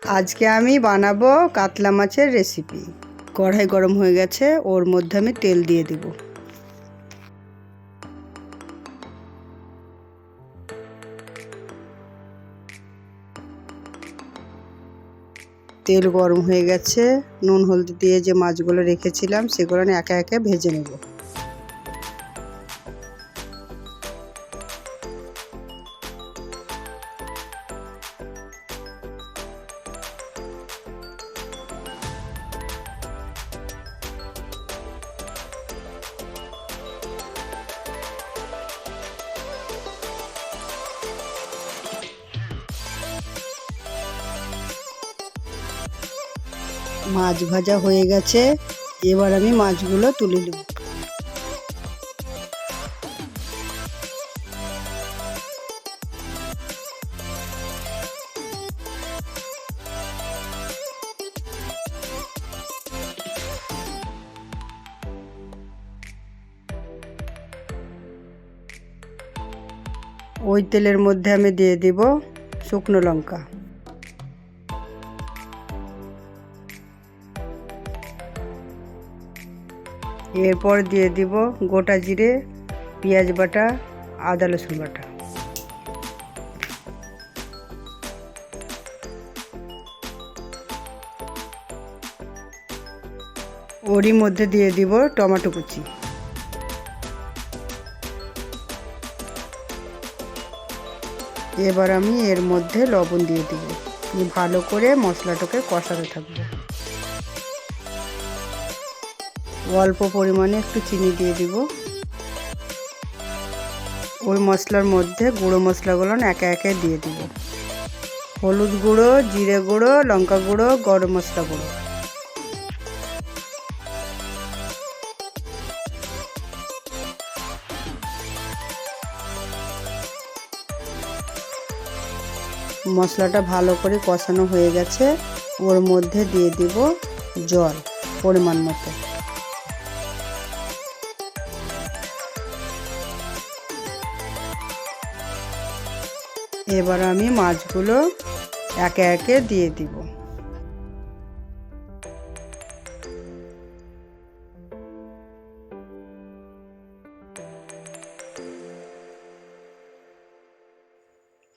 আজকে আমি বানাবো কাতলা মাছের রেসিপি। কড়াই গরম হয়ে গেছে, ওর মধ্যে আমি তেল দিয়ে দিব। তেল গরম হয়ে গেছে, নুন হলদি দিয়ে যে মাছগুলো রেখেছিলাম সেগুলো আমি একে একে ভেজে নেব। মাছ ভাজা হয়ে গেছে, এবার আমি মাছগুলো তুলে নেব। ওই তেলের মধ্যে আমি দিয়ে দিব শুকনো লঙ্কা, এরপর দিয়ে দিব গোটা জিরে, পেঁয়াজ বাটা, আদা রসুন বাটা। ওরই মধ্যে দিয়ে দিব টমেটো কুচি। এবার আমি এর মধ্যে লবণ দিয়ে দিব। ভালো করে মশলাটাকে কষাতে থাকবো। অল্প পরিমাণে একটু চিনি দিয়ে দিব। ওই মশলার মধ্যে গুঁড়ো মশলাগুলো একে একে দিয়ে দিব। হলুদ গুঁড়ো, জিরে গুঁড়ো, লঙ্কা গুঁড়ো, গরম মশলা গুঁড়ো। মশলাটা ভালো করে কষানো হয়ে গেছে, ওর মধ্যে দিয়ে দিব জল পরিমাণ মতো। এবার আমি মাছগুলো একে একে দিয়ে দিব।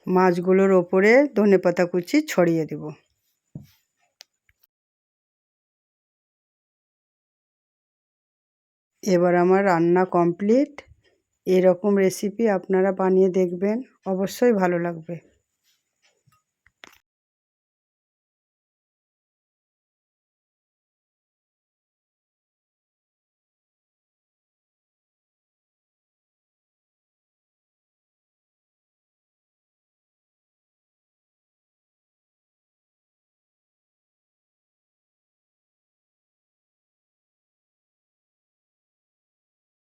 মাছগুলোর ওপরে ধনেপাতা কুচি ছড়িয়ে দেব। এবার আমার রান্না কমপ্লিট। এরকম রেসিপি আপনারা বানিয়ে দেখবেন, অবশ্যই ভালো লাগবে।